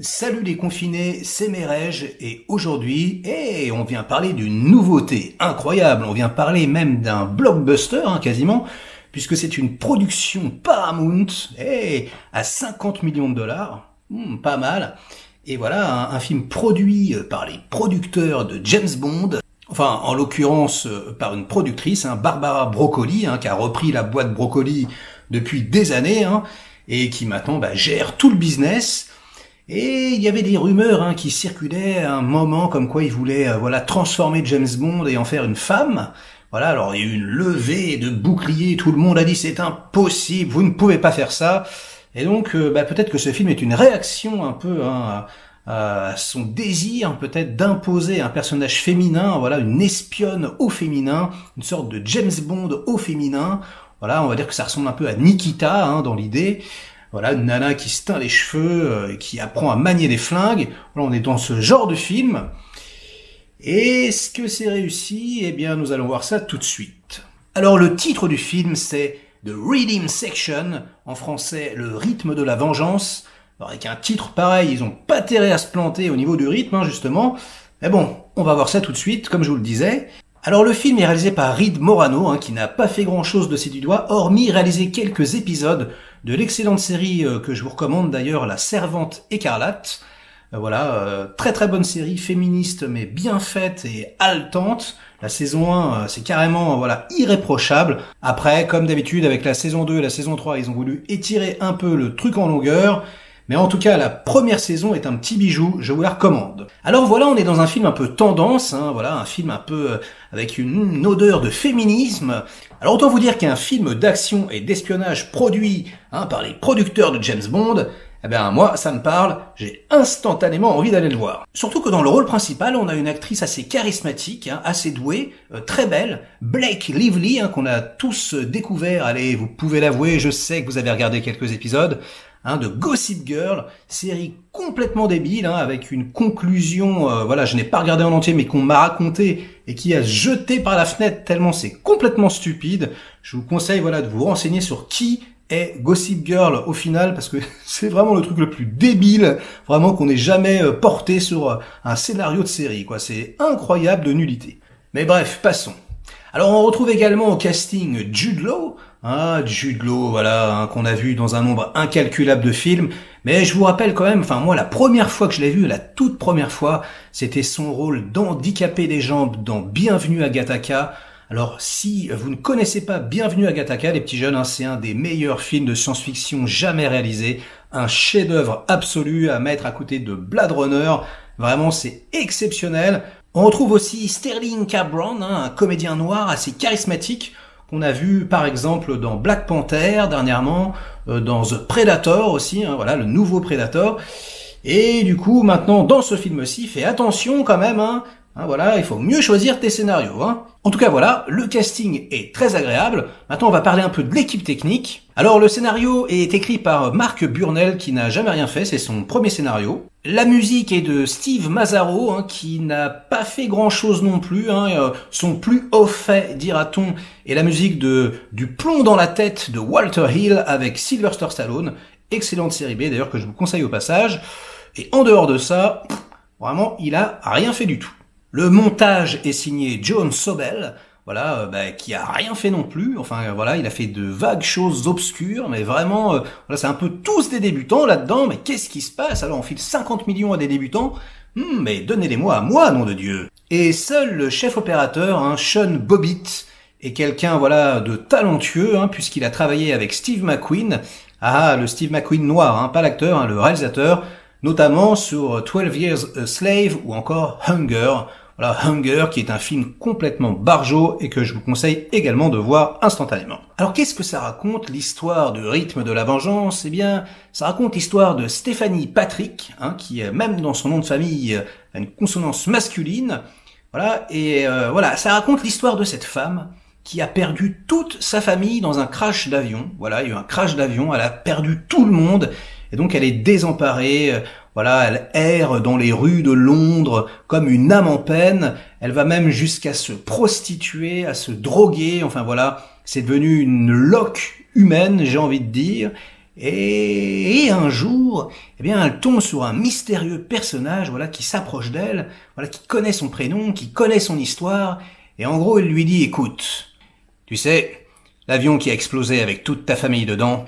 Salut les confinés, c'est Merege et aujourd'hui, on vient parler d'une nouveauté incroyable, on vient parler même d'un blockbuster quasiment, puisque c'est une production Paramount à 50 millions de dollars, pas mal, et voilà un film produit par les producteurs de James Bond, enfin en l'occurrence par une productrice, Barbara Broccoli, qui a repris la boîte Broccoli depuis des années, et qui maintenant gère tout le business. Et il y avait des rumeurs qui circulaient à un moment comme quoi il voulait transformer James Bond et en faire une femme. Voilà, alors il y a eu une levée de boucliers, tout le monde a dit c'est impossible, vous ne pouvez pas faire ça. Et donc peut-être que ce film est une réaction un peu à son désir peut-être d'imposer un personnage féminin, voilà, une espionne au féminin, une sorte de James Bond au féminin. Voilà, on va dire que ça ressemble un peu à Nikita dans l'idée. Voilà, une nana qui se teint les cheveux, qui apprend à manier des flingues. Voilà, on est dans ce genre de film. Et est-ce que c'est réussi? Eh bien, nous allons voir ça tout de suite. Alors, le titre du film, c'est The Rhythm Section. En français, le rythme de la vengeance. Alors, avec un titre pareil, ils ont pas intérêt à se planter au niveau du rythme, justement. Mais bon, on va voir ça tout de suite, comme je vous le disais. Alors le film est réalisé par Reed Morano, qui n'a pas fait grand-chose de ses du doigt, hormis réaliser quelques épisodes de l'excellente série que je vous recommande d'ailleurs, La Servante écarlate. Très très bonne série, féministe mais bien faite et haletante. La saison 1, c'est carrément irréprochable. Après, comme d'habitude avec la saison 2 et la saison 3, ils ont voulu étirer un peu le truc en longueur. Mais en tout cas, la première saison est un petit bijou, je vous la recommande. Alors voilà, on est dans un film un peu tendance, un film un peu avec une odeur de féminisme. Alors autant vous dire qu'un film d'action et d'espionnage produit par les producteurs de James Bond, moi, ça me parle, j'ai instantanément envie d'aller le voir. Surtout que dans le rôle principal, on a une actrice assez charismatique, assez douée, très belle, Blake Lively, qu'on a tous découvert, allez, vous pouvez l'avouer, je sais que vous avez regardé quelques épisodes, de Gossip Girl, série complètement débile, avec une conclusion, je n'ai pas regardé en entier, mais qu'on m'a raconté et qui a jeté par la fenêtre tellement c'est complètement stupide. Je vous conseille, de vous renseigner sur qui est Gossip Girl au final, parce que c'est vraiment le truc le plus débile, vraiment qu'on ait jamais porté sur un scénario de série, quoi. C'est incroyable de nullité. Mais bref, passons. Alors on retrouve également au casting Jude Law, qu'on a vu dans un nombre incalculable de films, mais je vous rappelle quand même, moi la première fois que je l'ai vu, la toute première fois, c'était son rôle d'handicapé des jambes dans Bienvenue à Gattaca. Alors si vous ne connaissez pas Bienvenue à Gattaca, les petits jeunes, c'est un des meilleurs films de science-fiction jamais réalisés, un chef-d'œuvre absolu à mettre à côté de Blade Runner, vraiment c'est exceptionnel. On retrouve aussi Sterling K. Brown, un comédien noir assez charismatique, qu'on a vu par exemple dans Black Panther dernièrement, dans The Predator aussi, le nouveau Predator. Et du coup maintenant dans ce film-ci, fais attention quand même, il faut mieux choisir tes scénarios. En tout cas le casting est très agréable. Maintenant on va parler un peu de l'équipe technique. Alors le scénario est écrit par Mark Burnell qui n'a jamais rien fait, c'est son premier scénario. La musique est de Steve Mazzaro qui n'a pas fait grand chose non plus. Son plus haut fait, dira-t-on, est la musique du plomb dans la tête de Walter Hill avec Sylvester Stallone. Excellente série B d'ailleurs que je vous conseille au passage. Et en dehors de ça, vraiment il a rien fait du tout. Le montage est signé John Sobel, qui a rien fait non plus. Il a fait de vagues choses obscures, mais vraiment, c'est un peu tous des débutants là-dedans. Mais qu'est-ce qui se passe? Alors on file 50 millions à des débutants, mais donnez-les-moi à moi, nom de Dieu. Et seul le chef opérateur, Sean Bobbitt, est quelqu'un de talentueux, puisqu'il a travaillé avec Steve McQueen. Le Steve McQueen noir, pas l'acteur, le réalisateur, notamment sur 12 Years a Slave ou encore Hunger. Hunger qui est un film complètement barjot et que je vous conseille également de voir instantanément. Alors qu'est-ce que ça raconte l'histoire du rythme de la vengeance? Eh bien, ça raconte l'histoire de Stephanie Patrick, qui même dans son nom de famille a une consonance masculine. Ça raconte l'histoire de cette femme qui a perdu toute sa famille dans un crash d'avion. Il y a eu un crash d'avion, elle a perdu tout le monde et donc elle est désemparée. Elle erre dans les rues de Londres comme une âme en peine. Elle va même jusqu'à se prostituer, à se droguer. C'est devenu une loque humaine, j'ai envie de dire. Et un jour, eh bien, elle tombe sur un mystérieux personnage, voilà, qui s'approche d'elle, voilà, qui connaît son prénom, qui connaît son histoire, et en gros, il lui dit, écoute, tu sais, l'avion qui a explosé avec toute ta famille dedans,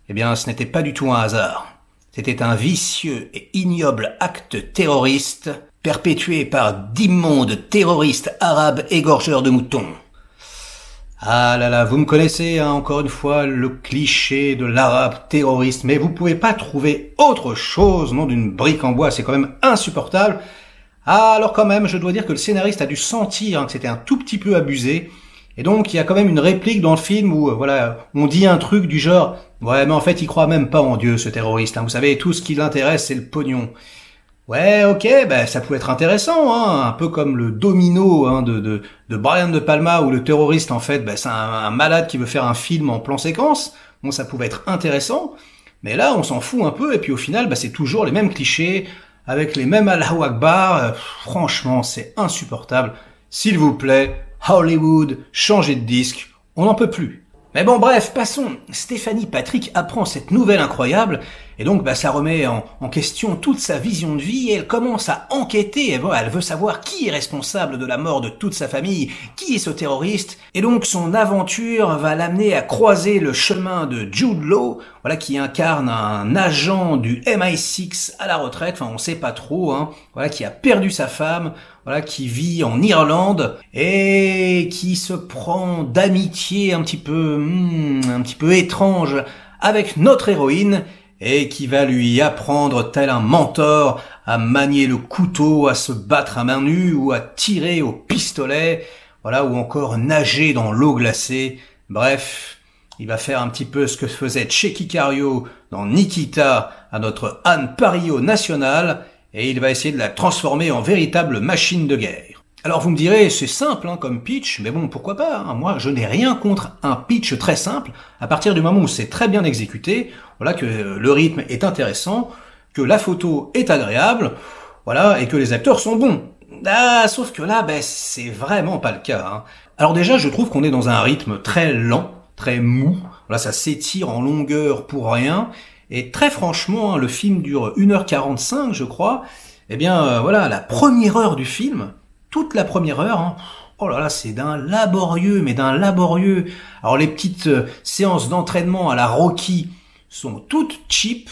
eh bien, ce n'était pas du tout un hasard. C'était un vicieux et ignoble acte terroriste perpétué par d'immondes terroristes arabes égorgeurs de moutons. Ah là là, vous me connaissez, hein, encore une fois, le cliché de l'arabe terroriste, mais vous pouvez pas trouver autre chose, non, d'une brique en bois, c'est quand même insupportable. Ah, alors quand même, je dois dire que le scénariste a dû sentir, hein, que c'était un tout petit peu abusé, et donc il y a quand même une réplique dans le film où, voilà, on dit un truc du genre, ouais, mais en fait, il croit même pas en Dieu, ce terroriste, hein, vous savez, tout ce qui l'intéresse, c'est le pognon. Ouais, ok, ben ça pouvait être intéressant, hein, un peu comme le Domino hein, de Brian De Palma, où le terroriste, en fait, ben, c'est un malade qui veut faire un film en plan séquence. Bon, ça pouvait être intéressant, mais là, on s'en fout un peu, et puis au final, ben, c'est toujours les mêmes clichés, avec les mêmes Allahu Akbar. Franchement, c'est insupportable. S'il vous plaît, Hollywood, changez de disque, on n'en peut plus. Mais bon, bref, passons. Stéphanie Patrick apprend cette nouvelle incroyable, et donc bah, ça remet en question toute sa vision de vie, et elle commence à enquêter, elle veut savoir qui est responsable de la mort de toute sa famille, qui est ce terroriste, et donc son aventure va l'amener à croiser le chemin de Jude Law, voilà, qui incarne un agent du MI6 à la retraite, enfin on sait pas trop, hein, voilà, qui a perdu sa femme, voilà, qui vit en Irlande et qui se prend d'amitié un petit peu étrange avec notre héroïne et qui va lui apprendre tel un mentor à manier le couteau, à se battre à main nue ou à tirer au pistolet, voilà, ou encore nager dans l'eau glacée. Bref, il va faire un petit peu ce que faisait Tchéky Karyo dans Nikita à notre Anne Parillo nationale, et il va essayer de la transformer en véritable machine de guerre. Alors vous me direz, c'est simple hein, comme pitch, mais bon, pourquoi pas, hein. Moi, je n'ai rien contre un pitch très simple, à partir du moment où c'est très bien exécuté, voilà, que le rythme est intéressant, que la photo est agréable, voilà, et que les acteurs sont bons. Ah, sauf que là, ben, c'est vraiment pas le cas, hein. Alors déjà, je trouve qu'on est dans un rythme très lent, très mou, voilà, ça s'étire en longueur pour rien, et très franchement, hein, le film dure 1h45, je crois, eh bien, voilà, la première heure du film, toute la première heure, hein, oh là là, c'est d'un laborieux, mais d'un laborieux. Alors les petites séances d'entraînement à la Rocky sont toutes cheap,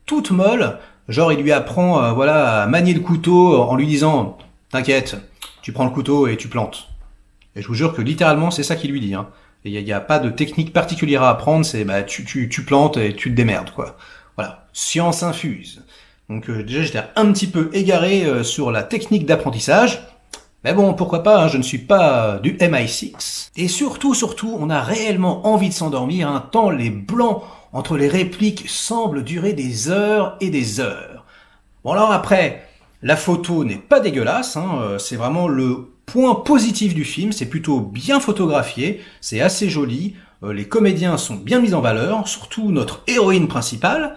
toutes molles, genre il lui apprend voilà, à manier le couteau en lui disant « T'inquiète, tu prends le couteau et tu plantes ». Et je vous jure que littéralement c'est ça qu'il lui dit, hein. Il y a pas de technique particulière à apprendre, c'est bah tu plantes et tu te démerdes quoi. Voilà, science infuse. Donc déjà j'étais un petit peu égaré sur la technique d'apprentissage, mais bon pourquoi pas, hein, je ne suis pas du MI6. Et surtout, on a réellement envie de s'endormir, hein, tant les blancs entre les répliques semblent durer des heures et des heures. Bon alors après, la photo n'est pas dégueulasse, hein, c'est vraiment le point positif du film, c'est plutôt bien photographié, c'est assez joli, les comédiens sont bien mis en valeur, surtout notre héroïne principale,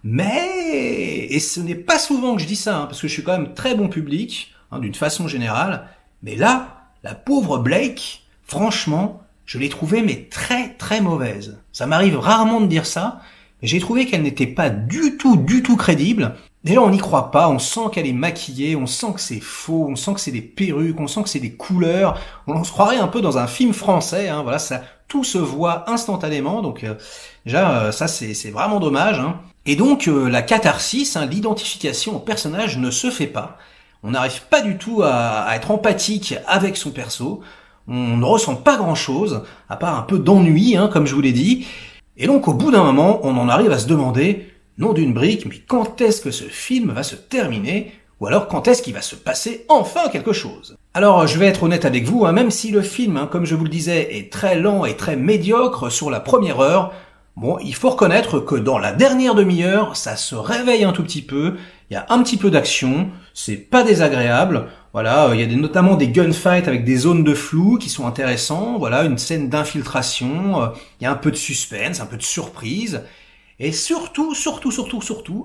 mais, et ce n'est pas souvent que je dis ça, hein, parce que je suis quand même très bon public, hein, d'une façon générale, mais là, la pauvre Blake, franchement, je l'ai trouvée mais très mauvaise. Ça m'arrive rarement de dire ça, mais j'ai trouvé qu'elle n'était pas du tout crédible. Déjà, on n'y croit pas, on sent qu'elle est maquillée, on sent que c'est faux, on sent que c'est des perruques, on sent que c'est des couleurs. On se croirait un peu dans un film français, hein, voilà, ça, tout se voit instantanément, donc déjà, ça c'est vraiment dommage. Hein. Et donc, la catharsis, hein, l'identification au personnage ne se fait pas. On n'arrive pas du tout à être empathique avec son perso, on ne ressent pas grand-chose, à part un peu d'ennui, hein, comme je vous l'ai dit. Et donc, au bout d'un moment, on en arrive à se demander... nom d'une brique, mais quand est-ce que ce film va se terminer, ou alors quand est-ce qu'il va se passer enfin quelque chose? Alors je vais être honnête avec vous, hein, même si le film, hein, comme je vous le disais, est très lent et très médiocre sur la première heure, bon, il faut reconnaître que dans la dernière demi-heure, ça se réveille un tout petit peu, il y a un petit peu d'action, c'est pas désagréable, voilà, il y a notamment des gunfights avec des zones de flou qui sont intéressants, voilà, une scène d'infiltration, il y a un peu de suspense, un peu de surprise. Et surtout,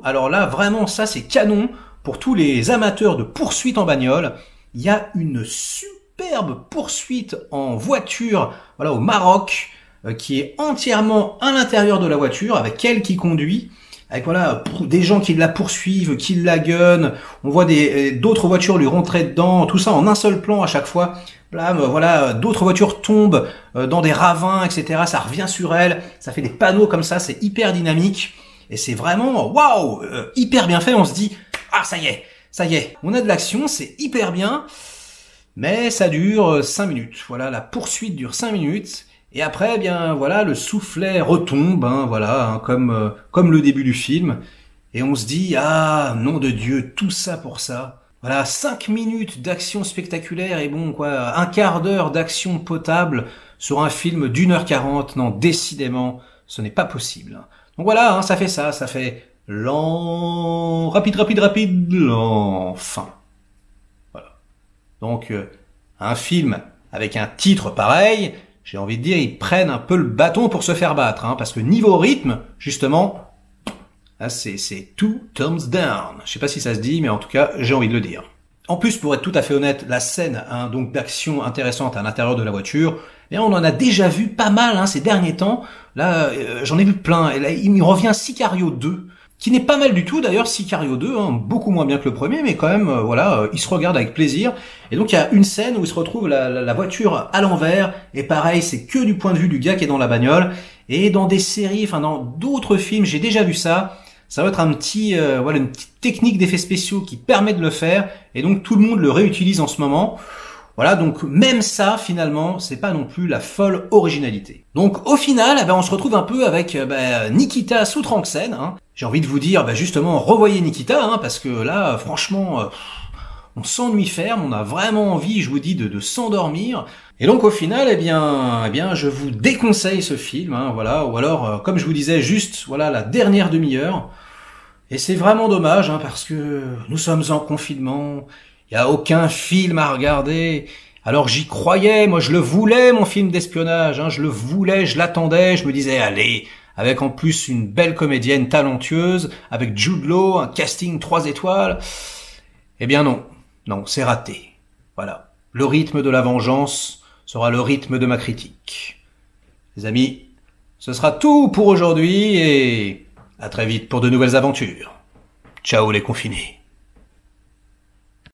alors là, vraiment, ça, c'est canon pour tous les amateurs de poursuite en bagnole. Il y a une superbe poursuite en voiture, voilà, au Maroc, qui est entièrement à l'intérieur de la voiture, avec elle qui conduit, avec voilà des gens qui la poursuivent, qui la gunnent, on voit d'autres voitures lui rentrer dedans, tout ça en un seul plan à chaque fois. Blam, voilà, d'autres voitures tombent dans des ravins, etc. Ça revient sur elle, ça fait des panneaux comme ça, c'est hyper dynamique et c'est vraiment waouh, hyper bien fait. On se dit ah ça y est, on a de l'action, c'est hyper bien, mais ça dure 5 minutes. Voilà, la poursuite dure 5 minutes. Et après, eh bien voilà, le soufflet retombe, comme le début du film, et on se dit ah nom de Dieu, tout ça pour ça. Voilà, 5 minutes d'action spectaculaire et bon quoi, un quart d'heure d'action potable sur un film d'1h40. Non, décidément, ce n'est pas possible. Donc voilà, ça fait ça fait lent, rapide, lent, fin. Voilà. Donc un film avec un titre pareil. J'ai envie de dire, ils prennent un peu le bâton pour se faire battre, parce que niveau rythme, justement, c'est two thumbs down. Je sais pas si ça se dit, mais en tout cas, j'ai envie de le dire. En plus, pour être tout à fait honnête, la scène donc d'action intéressante à l'intérieur de la voiture, on en a déjà vu pas mal ces derniers temps. Là, j'en ai vu plein. Et là, il me revient Sicario 2, qui n'est pas mal du tout d'ailleurs, Sicario 2, beaucoup moins bien que le premier, mais quand même, il se regarde avec plaisir. Et donc il y a une scène où il se retrouve la voiture à l'envers, et pareil, c'est que du point de vue du gars qui est dans la bagnole. Et dans des séries, dans d'autres films, j'ai déjà vu ça. Ça va être une petite technique d'effets spéciaux qui permet de le faire, et donc tout le monde le réutilise en ce moment. Voilà, donc même ça, finalement, c'est pas non plus la folle originalité. Donc au final, on se retrouve un peu avec Nikita sous Tranxène. J'ai envie de vous dire, justement, revoyez Nikita, parce que là, franchement, on s'ennuie ferme, on a vraiment envie, je vous dis, de s'endormir. Et donc au final, je vous déconseille ce film, voilà, ou alors, comme je vous disais, juste, voilà, la dernière demi-heure. Et c'est vraiment dommage, parce que nous sommes en confinement. Il n'y a aucun film à regarder. Alors j'y croyais, moi je le voulais, mon film d'espionnage, je le voulais, je l'attendais, je me disais allez, avec en plus une belle comédienne talentueuse, avec Jude Law, un casting 3 étoiles. Eh bien non, c'est raté. Voilà, le rythme de la vengeance sera le rythme de ma critique. Les amis, ce sera tout pour aujourd'hui et à très vite pour de nouvelles aventures. Ciao les confinés.